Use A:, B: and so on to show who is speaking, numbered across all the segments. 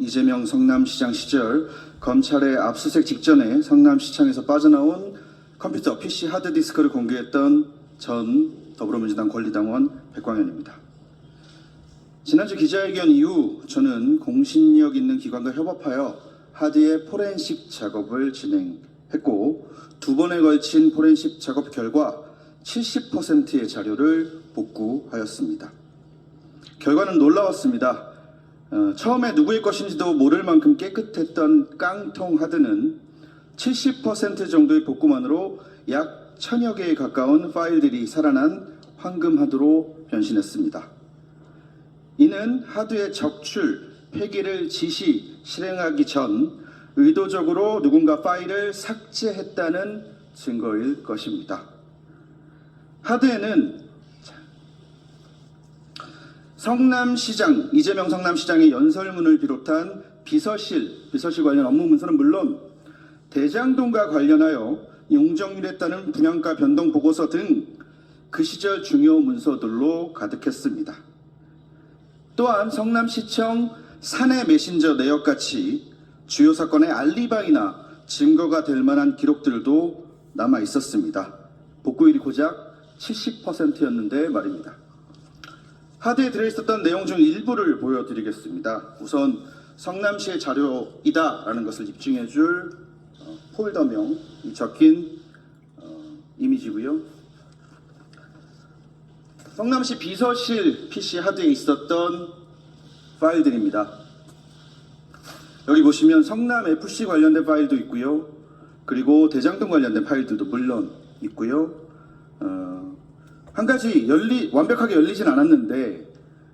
A: 이재명 성남시장 시절 검찰의 압수수색 직전에 성남시청에서 빠져나온 컴퓨터 PC 하드디스크를 공개했던 전 더불어민주당 권리당원 백광현입니다. 지난주 기자회견 이후 저는 공신력 있는 기관과 협업하여 하드의 포렌식 작업을 진행했고, 2번에 걸친 포렌식 작업 결과 70%의 자료를 복구하였습니다. 결과는 놀라웠습니다. 처음에 누구의 것인지도 모를 만큼 깨끗했던 깡통 하드는 70% 정도의 복구만으로 약 1000여 개에 가까운 파일들이 살아난 황금 하드로 변신했습니다. 이는 하드의 적출, 폐기를 실행하기 전 의도적으로 누군가 파일을 삭제했다는 증거일 것입니다. 하드에는 성남시장, 이재명 성남시장의 연설문을 비롯한 비서실 관련 업무 문서는 물론 대장동과 관련하여 용적률에 따른 분양가 변동 보고서 등 그 시절 중요 문서들로 가득했습니다. 또한 성남시청 사내 메신저 내역같이 주요 사건의 알리바이나 증거가 될 만한 기록들도 남아 있었습니다. 복구율이 고작 70%였는데 말입니다. 하드에 들어있었던 내용 중 일부를 보여드리겠습니다. 우선 성남시의 자료이다라는 것을 입증해줄 폴더명이 적힌 이미지고요. 성남시 비서실 PC 하드에 있었던 파일들입니다. 여기 보시면 성남FC 관련된 파일도 있고요. 그리고 대장동 관련된 파일들도 물론 있고요. 한 가지 완벽하게 열리진 않았는데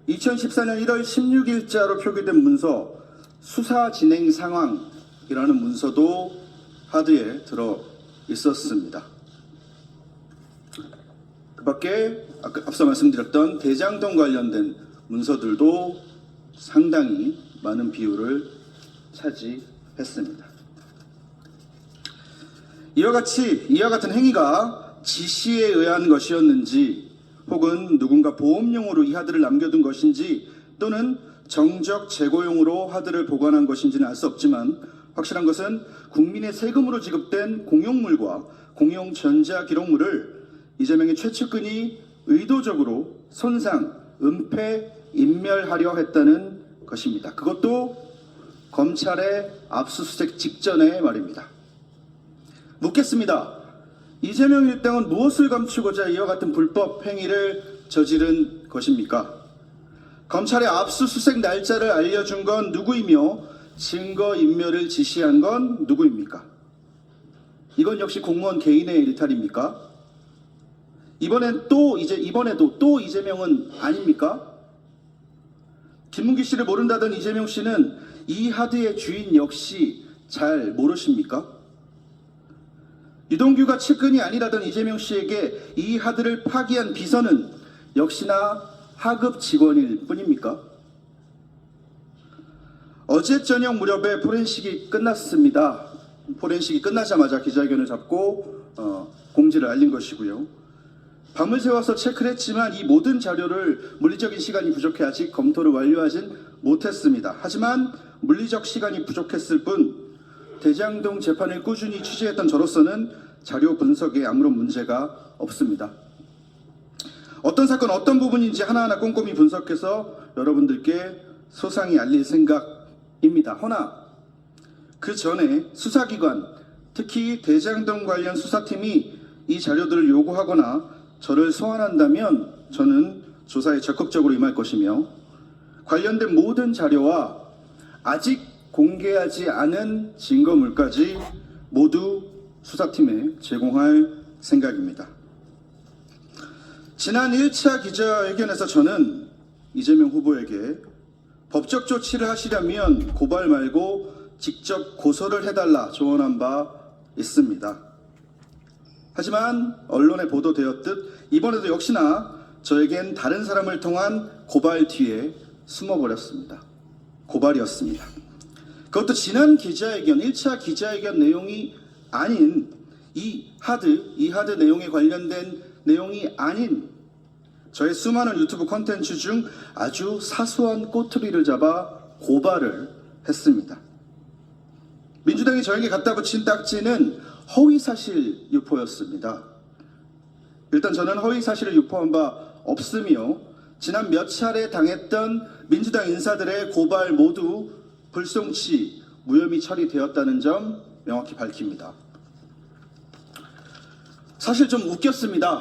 A: 2014년 1월 16일자로 표기된 문서 수사 진행 상황이라는 문서도 하드에 들어 있었습니다. 그 밖에 앞서 말씀드렸던 대장동 관련된 문서들도 상당히 많은 비율을 차지했습니다. 이와 같은 행위가 지시에 의한 것이었는지, 혹은 누군가 보험용으로 이 하드를 남겨둔 것인지, 또는 정적 재고용으로 하드를 보관한 것인지는 알 수 없지만 확실한 것은 국민의 세금으로 지급된 공용물과 공용 전자기록물을 이재명의 최측근이 의도적으로 손상, 은폐, 인멸하려 했다는 것입니다. 그것도 검찰의 압수수색 직전에 말입니다. 묻겠습니다. 이재명 일당은 무엇을 감추고자 이와 같은 불법 행위를 저지른 것입니까? 검찰의 압수수색 날짜를 알려준 건 누구이며 증거인멸을 지시한 건 누구입니까? 이건 역시 공무원 개인의 일탈입니까? 이번에도 또 이재명은 아닙니까? 김문기 씨를 모른다던 이재명 씨는 이 하드의 주인 역시 잘 모르십니까? 유동규가 측근이 아니라던 이재명 씨에게 이 하드를 파기한 비서는 역시나 하급 직원일 뿐입니까? 어제 저녁 무렵에 포렌식이 끝났습니다. 포렌식이 끝나자마자 기자회견을 잡고 공지를 알린 것이고요. 밤을 새워서 체크를 했지만 이 모든 자료를 물리적인 시간이 부족해 아직 검토를 완료하진 못했습니다. 하지만 물리적 시간이 부족했을 뿐 대장동 재판을 꾸준히 취재했던 저로서는 자료 분석에 아무런 문제가 없습니다. 어떤 사건 어떤 부분인지 하나하나 꼼꼼히 분석해서 여러분들께 소상히 알릴 생각입니다. 허나 그 전에 수사기관, 특히 대장동 관련 수사팀이 이 자료들을 요구하거나 저를 소환한다면 저는 조사에 적극적으로 임할 것이며, 관련된 모든 자료와 아직 공개하지 않은 증거물까지 모두 수사팀에 제공할 생각입니다. 지난 1차 기자회견에서 저는 이재명 후보에게 법적 조치를 하시려면 고발 말고 직접 고소를 해달라 조언한 바 있습니다. 하지만 언론에 보도되었듯 이번에도 역시나 저에겐 다른 사람을 통한 고발 뒤에 숨어버렸습니다. 고발이었습니다. 그것도 지난 기자회견, 1차 기자회견 내용이 아닌 이 하드 내용에 관련된 내용이 아닌 저의 수많은 유튜브 콘텐츠 중 아주 사소한 꼬투리를 잡아 고발을 했습니다. 민주당이 저에게 갖다 붙인 딱지는 허위사실 유포였습니다. 일단 저는 허위사실을 유포한 바 없으며 지난 몇 차례 당했던 민주당 인사들의 고발 모두 불송치 무혐의 처리되었다는 점 명확히 밝힙니다. 사실 좀 웃겼습니다.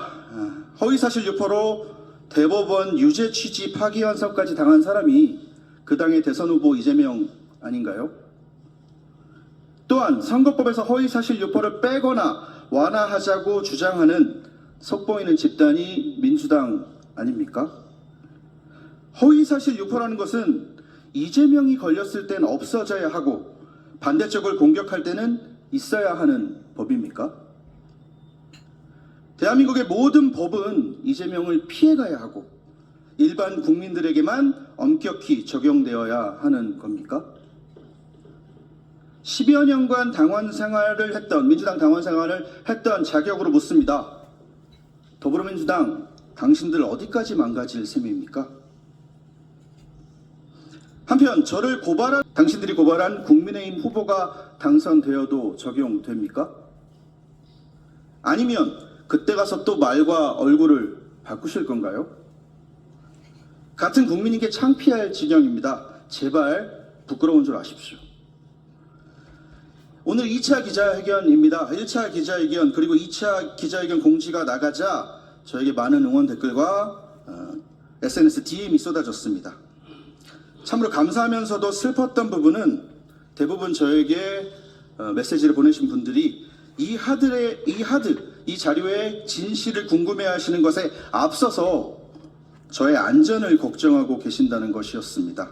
A: 허위사실 유포로 대법원 유죄 취지 파기환송까지 당한 사람이 그 당의 대선 후보 이재명 아닌가요? 또한 선거법에서 허위사실 유포를 빼거나 완화하자고 주장하는 속보이는 집단이 민주당 아닙니까? 허위사실 유포라는 것은 이재명이 걸렸을 땐 없어져야 하고 반대쪽을 공격할 때는 있어야 하는 법입니까? 대한민국의 모든 법은 이재명을 피해가야 하고 일반 국민들에게만 엄격히 적용되어야 하는 겁니까? 10여 년간 당원 생활을 했던, 민주당 당원 생활을 했던 자격으로 묻습니다. 더불어민주당, 당신들 어디까지 망가질 셈입니까? 한편 저를 당신들이 고발한 국민의힘 후보가 당선되어도 적용됩니까? 아니면 그때 가서 또 말과 얼굴을 바꾸실 건가요? 같은 국민에게 창피할 진영입니다. 제발 부끄러운 줄 아십시오. 오늘 2차 기자회견입니다. 1차 기자회견 그리고 2차 기자회견 공지가 나가자 저에게 많은 응원 댓글과 SNS DM이 쏟아졌습니다. 참으로 감사하면서도 슬펐던 부분은 대부분 저에게 메시지를 보내신 분들이 이 자료의 진실을 궁금해하시는 것에 앞서서 저의 안전을 걱정하고 계신다는 것이었습니다.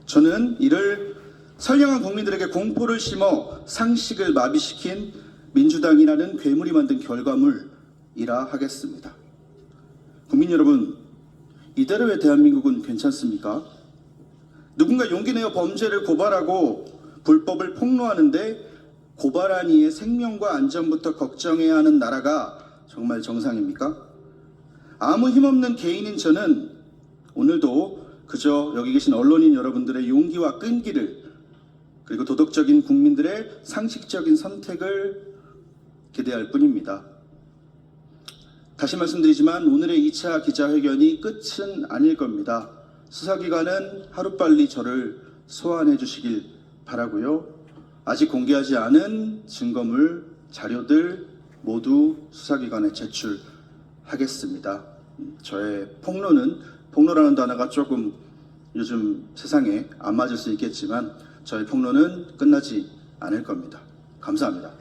A: 저는 이를 선량한 국민들에게 공포를 심어 상식을 마비시킨 민주당이라는 괴물이 만든 결과물이라 하겠습니다. 국민 여러분, 이대로의 대한민국은 괜찮습니까? 누군가 용기내어 범죄를 고발하고 불법을 폭로하는데 고발한 이의 생명과 안전부터 걱정해야 하는 나라가 정말 정상입니까? 아무 힘없는 개인인 저는 오늘도 그저 여기 계신 언론인 여러분들의 용기와 끈기를 그리고 도덕적인 국민들의 상식적인 선택을 기대할 뿐입니다. 다시 말씀드리지만 오늘의 2차 기자회견이 끝은 아닐 겁니다. 수사기관은 하루빨리 저를 소환해 주시길 바라고요. 아직 공개하지 않은 증거물, 자료들 모두 수사기관에 제출하겠습니다. 저의 폭로라는 단어가 조금 요즘 세상에 안 맞을 수 있겠지만 저의 폭로는 끝나지 않을 겁니다. 감사합니다.